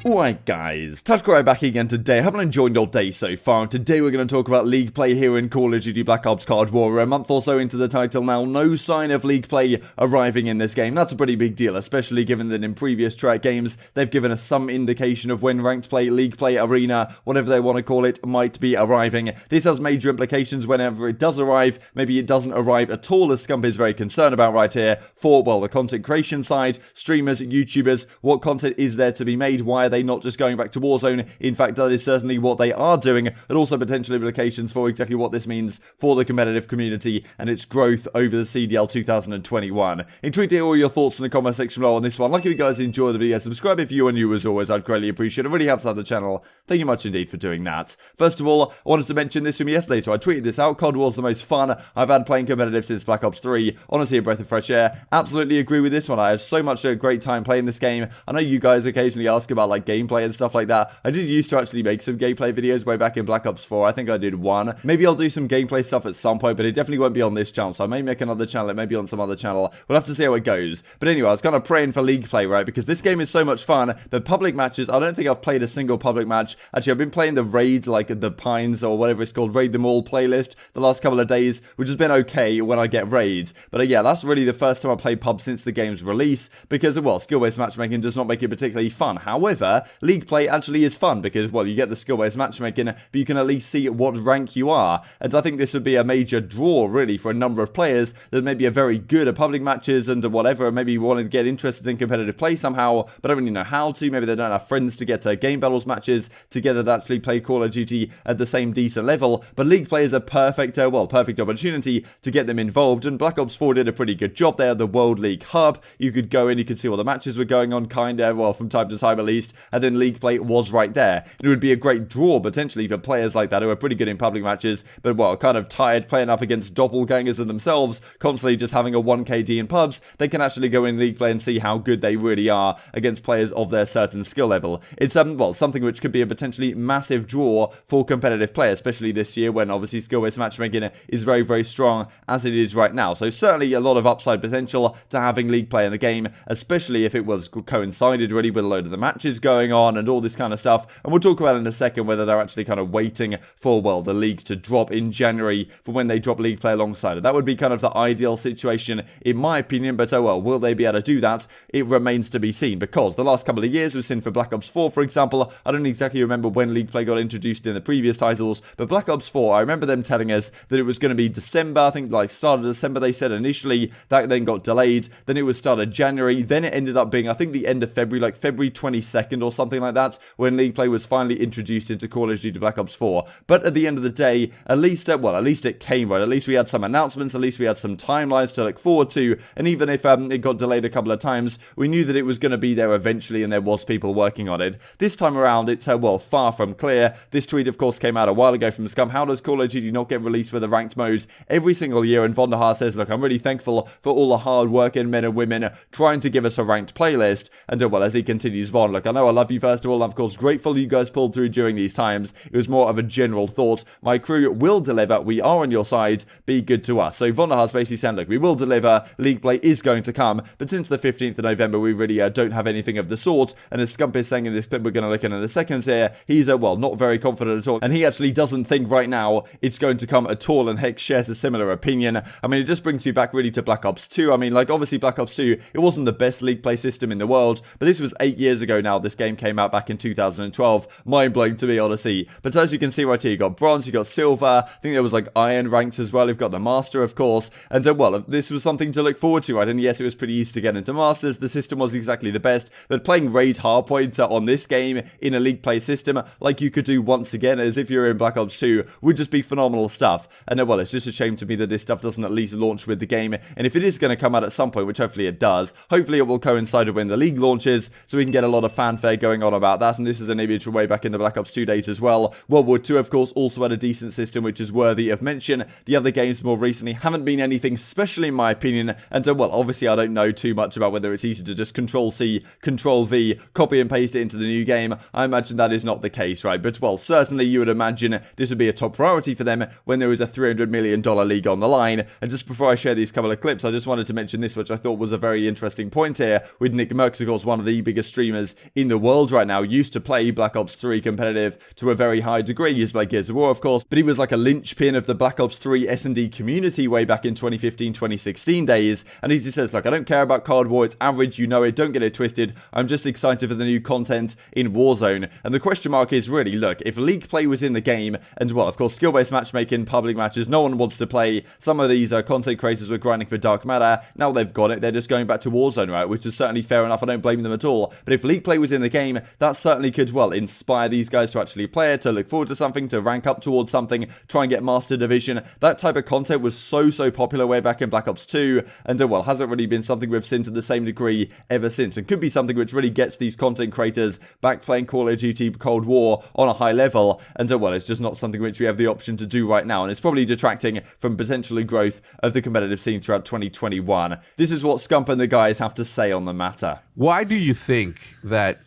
Alright guys, TacticalRab back again today. Hope you're enjoying your day so far, and today we're going to talk about League play here in Call of Duty Black Ops Cold War. We're a month or so into the title now, no sign of League play arriving in this game. That's a pretty big deal, especially given that in previous track games, they've given us some indication of when ranked play, League play, arena, whatever they want to call it, might be arriving. This has major implications whenever it does arrive. Maybe it doesn't arrive at all, as Scump is very concerned about right here, for, well, the content creation side, streamers, YouTubers, what content is there to be made, why are they not just going back to Warzone? In fact, that is certainly what they are doing, and also potential implications for exactly what this means for the competitive community and its growth over the CDL 2021. Intrigued to hear all your thoughts in the comment section below on this one. Like if you guys enjoy the video, subscribe if you are new as always, I'd greatly appreciate it. It really helps out the channel. Thank you much indeed for doing that. First of all, I wanted to mention this from yesterday, so I tweeted this out. COD War's the most fun I've had playing competitive since Black Ops 3. Honestly, a breath of fresh air. Absolutely agree with this one. I had so much a great time playing this game. I know you guys occasionally ask about like gameplay and stuff like that. I did used to actually make some gameplay videos way back in Black Ops 4. I think I did one. Maybe I'll do some gameplay stuff at some point, but it definitely won't be on this channel. So I may make another channel. It may be on some other channel. We'll have to see how it goes. But anyway, I was kind of praying for League play, right? Because this game is so much fun. The public matches, I don't think I've played a single public match. Actually, I've been playing the Raid, like the Pines or whatever it's called, Raid Them All playlist the last couple of days, which has been okay when I get raids. But yeah, that's really the first time I played pub since the game's release because, well, skill-based matchmaking does not make it particularly fun. However, League play actually is fun because, well, you get the skill-based matchmaking, but you can at least see what rank you are. And I think this would be a major draw, really, for a number of players that maybe are very good at public matches and whatever, maybe want to get interested in competitive play somehow, but don't really know how to. Maybe they don't have friends to get to game battles matches together that actually play Call of Duty at the same decent level. But League play is a perfect opportunity to get them involved, and Black Ops 4 did a pretty good job there. The World League hub, you could go in, you could see all the matches were going on, well, from time to time at least, and then League play was right there. It would be a great draw, potentially, for players like that who are pretty good in public matches, but, well, kind of tired playing up against doppelgangers of themselves, constantly just having a 1KD in pubs. They can actually go in League play and see how good they really are against players of their certain skill level. It's, well, something which could be a potentially massive draw for competitive play, especially this year when, obviously, skill-based matchmaking is very, very strong as it is right now. So certainly a lot of upside potential to having League play in the game, especially if it was coincided really with a load of the matches going on and all this kind of stuff. And we'll talk about in a second whether they're actually kind of waiting for, well, the League to drop in January for when they drop League play alongside it. That would be kind of the ideal situation in my opinion, but oh well, will they be able to do that? It remains to be seen, because the last couple of years we've seen for Black Ops 4, for example, I don't exactly remember when League play got introduced in the previous titles, but Black Ops 4, I remember them telling us that it was going to be December, I think like start of December they said initially. That then got delayed, then it was started January, then it ended up being, I think, the end of February, like February 22nd or something like that, when League play was finally introduced into Call of Duty Black Ops 4. But at the end of the day, at least it came right. At least we had some announcements, at least we had some timelines to look forward to, and even if it got delayed a couple of times, we knew that it was going to be there eventually and there was people working on it. This time around, it's, well, far from clear. This tweet, of course, came out a while ago from Scump. How does Call of Duty not get released with a ranked mode every single year? And Bonta says, look, I'm really thankful for all the hard working men and women trying to give us a ranked playlist. And, well, as he continues, Von, look, I know I love you first of all, I'm of course grateful you guys pulled through during these times. It was more of a general thought. My crew will deliver. We are on your side. Be good to us. So Bonta has basically said, look, we will deliver. League play is going to come, but since the 15th of November, we really don't have anything of the sort. And as Scump is saying in this clip we're going to look at in a second here, he's, well, not very confident at all. And he actually doesn't think right now it's going to come at all, and heck, shares a similar opinion. I mean, it just brings me back really to Black Ops 2. I mean, like, obviously Black Ops 2, it wasn't the best League play system in the world, but this was 8 years ago now. This game came out back in 2012. Mind-blowing to me, honestly. But as you can see right here, you got bronze, you got silver, I think there was like iron ranked as well. You've got the master, of course. And well, this was something to look forward to, right? And yes, it was pretty easy to get into masters. The system was exactly the best, but playing raid hardpoint on this game in a League play system, like you could do once again as if you're in Black Ops 2, would just be phenomenal stuff. And well, it's just a shame to me that this stuff doesn't at least launch with the game. And if it is going to come out at some point, which hopefully it does, hopefully it will coincide with when the League launches, so we can get a lot of fanfare going on about that. And this is an image from way back in the Black Ops 2 days as well. World War II, of course, also had a decent system, which is worthy of mention. The other games more recently haven't been anything special in my opinion. And well, obviously I don't know too much about whether it's easy to just Control-C, Control-V, copy and paste it into the new game. I imagine that is not the case, right? But well, certainly you would imagine this would be a top priority for them when there is a $300 million league on the line. And just before I share these couple of clips, I just wanted to mention this, which I thought was a very interesting point here, with Nick Merkley, of course, one of the biggest streamers in the the world right now used to play Black Ops 3 competitive to a very high degree. He used to play Gears of War, of course, but he was like a linchpin of the Black Ops 3 S&D community way back in 2015, 2016 days. And he says, look, I don't care about Card War. It's average, you know it. Don't get it twisted. I'm just excited for the new content in Warzone. And the question mark is really, look, if League play was in the game, and well, of course, skill-based matchmaking, public matches, no one wants to play. Some of these content creators were grinding for dark matter. Now they've got it. They're just going back to Warzone, right? Which is certainly fair enough. I don't blame them at all. But if League play was in the game, that certainly could, well, inspire these guys to actually play it, to look forward to something, to rank up towards something, try and get Master Division. That type of content was so popular way back in Black Ops 2, and well, hasn't really been something we've seen to the same degree ever since, and could be something which really gets these content creators back playing Call of Duty Cold War on a high level, and well, it's just not something which we have the option to do right now, and it's probably detracting from potentially growth of the competitive scene throughout 2021. This is what Scump and the guys have to say on the matter. Why do you think that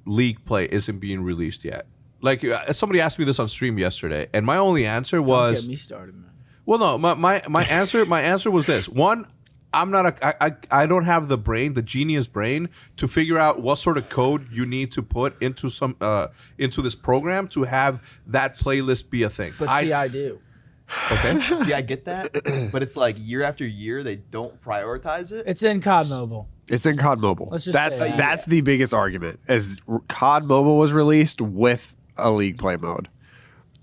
League play isn't being released yet? Like, somebody asked me this on stream yesterday, and my only answer was... Don't get me started, man. Well, no, my answer was this. One, I don't have the brain, the genius brain, to figure out what sort of code you need to put into into this program to have that playlist be a thing. But I do. Okay. See, I get that, but it's like year after year they don't prioritize it. It's in COD Mobile. It's in COD Mobile. Let's just that's the biggest argument. Is COD Mobile was released with a League play mode,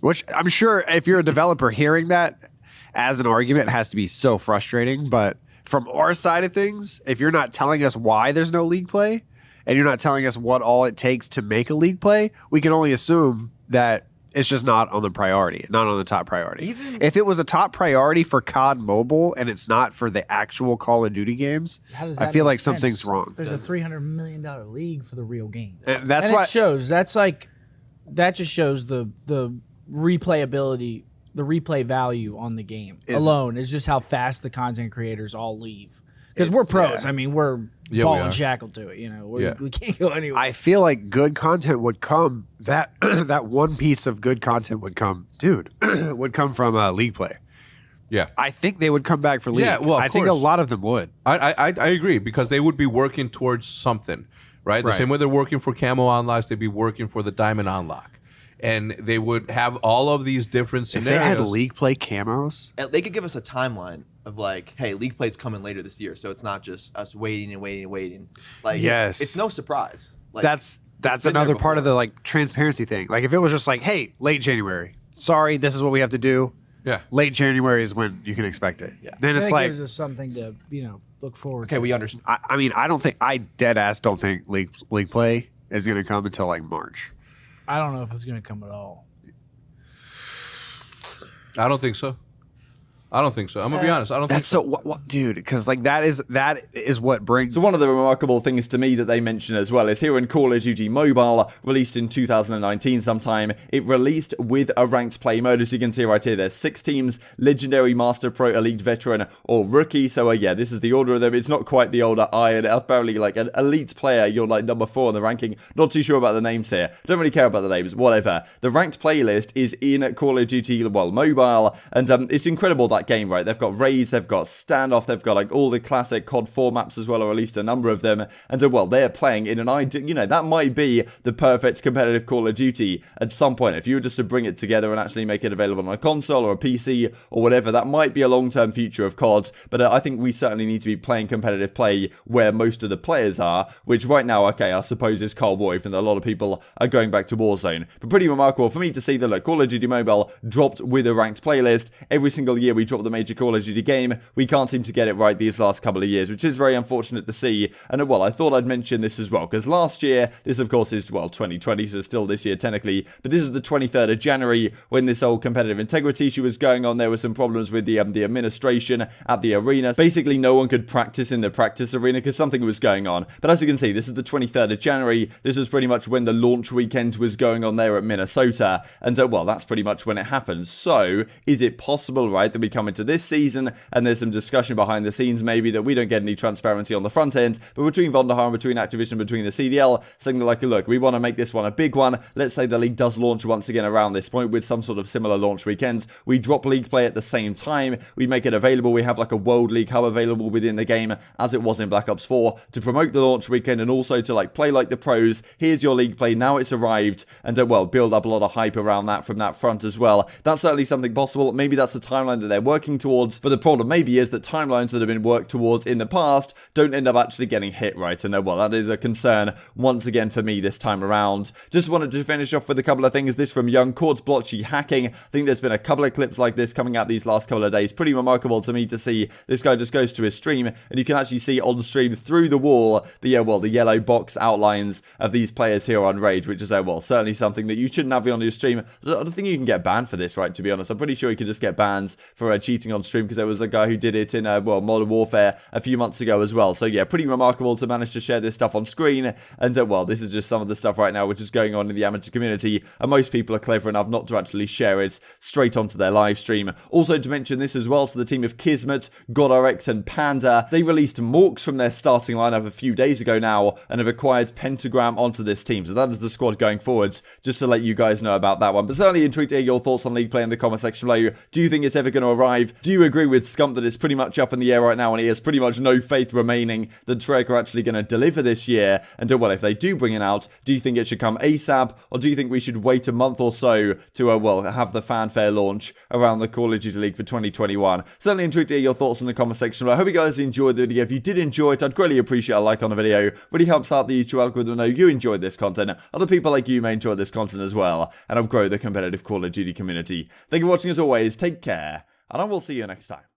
which I'm sure if you're a developer hearing that as an argument has to be so frustrating. But from our side of things, if you're not telling us why there's no League play and you're not telling us what all it takes to make a League play, we can only assume that it's just not on the priority, not on the top priority. If it was a top priority for COD Mobile and it's not for the actual Call of Duty games, I feel like something's wrong. There's a $300 million league for the real game. And that's and why it shows. That just shows the replayability, the replay value on the game alone is just how fast the content creators all leave. Because we're pros. I mean, we're ball and shackled to it. You know, we can't go anywhere. I feel like good content would come. That that one piece of good content would come, dude, would come from League play. Yeah, I think they would come back for League. Yeah, well, I think a lot of them would. I agree because they would be working towards something, right? The same way they're working for camo unlocks, they'd be working for the diamond unlock. And they would have all of these different scenarios. If they had League play camos, they could give us a timeline of like, hey, League play's coming later this year, so it's not just us waiting and waiting and waiting. Like, yes, it's no surprise. Like, that's another part of the like transparency thing. Like if it was just like, hey, late January, sorry, this is what we have to do. Yeah, late January is when you can expect it. Yeah, then it's like gives us something to look forward. Okay, to. we understand. I mean, I dead ass don't think League play is going to come until like March. I don't know if it's going to come at all. I don't think so. I'm gonna be honest. I don't think so. What, dude? Because like that is what brings. So one of the remarkable things to me that they mention as well is here in Call of Duty Mobile, released in 2019 sometime, it released with a ranked play mode. As you can see right here, there's 6 teams: Legendary, Master, Pro, Elite, Veteran, or Rookie. So yeah, this is the order of them. It's not quite the older Iron. Apparently, like an Elite player, you're like number 4 in the ranking. Not too sure about the names here. Don't really care about the names. Whatever. The ranked playlist is in Call of Duty Mobile, and it's incredible that game, right? They've got raids, they've got standoff, they've got like all the classic COD 4 maps as well, or at least a number of them. And so, well, they're playing in an ideal, that might be the perfect competitive Call of Duty at some point. If you were just to bring it together and actually make it available on a console or a PC or whatever, that might be a long-term future of COD. But I think we certainly need to be playing competitive play where most of the players are, which right now, okay, I suppose is Cold War, even though a lot of people are going back to Warzone. But pretty remarkable for me to see that, look, Call of Duty Mobile dropped with a ranked playlist. Every single year we drop the major Call of Duty game. We can't seem to get it right these last couple of years, which is very unfortunate to see. And well, I thought I'd mention this as well, because last year, this of course is, well, 2020, so still this year technically, but this is the 23rd of January when this whole competitive integrity issue was going on. There were some problems with the administration at the arena. Basically, no one could practice in the practice arena because something was going on. But as you can see, this is the 23rd of January. This is pretty much when the launch weekend was going on there at Minnesota. And well, that's pretty much when it happened. So, is it possible, right, that we come come into this season, and there's some discussion behind the scenes maybe that we don't get any transparency on the front end, but between Bonta and between Activision, between the CDL, saying like, look, we want to make this one a big one. Let's say the league does launch once again around this point with some sort of similar launch weekends. We drop league play at the same time. We make it available. We have like a World League hub available within the game as it was in Black Ops 4 to promote the launch weekend and also to like play like the pros. Here's your league play. Now it's arrived, and well, build up a lot of hype around that from that front as well. That's certainly something possible. Maybe that's the timeline that they're working towards, but the problem maybe is that timelines that have been worked towards in the past don't end up actually getting hit right, and well, that is a concern once again for me this time around. Just wanted to finish off with a couple of things. This from Young, Courts blotchy hacking. I think there's been a couple of clips like this coming out these last couple of days. Pretty remarkable to me to see. This guy just goes to his stream and you can actually see on stream through the wall the yellow box outlines of these players here on Rage, which is well, certainly something that you shouldn't have on your stream. I don't think you can get banned for this, right, to be honest. I'm pretty sure you could just get banned for cheating on stream, because there was a guy who did it in Modern Warfare a few months ago as well. So yeah, pretty remarkable to manage to share this stuff on screen. And well, this is just some of the stuff right now which is going on in the amateur community, and most people are clever enough not to actually share it straight onto their live stream. Also to mention this as well, so the team of Kismet, GodRx and Panda, they released Morks from their starting lineup a few days ago now and have acquired Pentagram onto this team. So that is the squad going forwards, just to let you guys know about that one. But certainly intrigued to hear your thoughts on League Play in the comment section below. Do you think it's ever going to arrive? Do you agree with Scump that it's pretty much up in the air right now and he has pretty much no faith remaining that Treyarch are actually going to deliver this year? And well, if they do bring it out, do you think it should come ASAP, or do you think we should wait a month or so to well, have the fanfare launch around the Call of Duty League for 2021? Certainly intrigued to hear your thoughts in the comment section below. I hope you guys enjoyed the video. If you did enjoy it, I'd greatly appreciate a like on the video. Really helps out the YouTube algorithm to know you enjoyed this content. Other people like you may enjoy this content as well, and help grow the competitive Call of Duty community. Thank you for watching as always. Take care, and I will see you next time.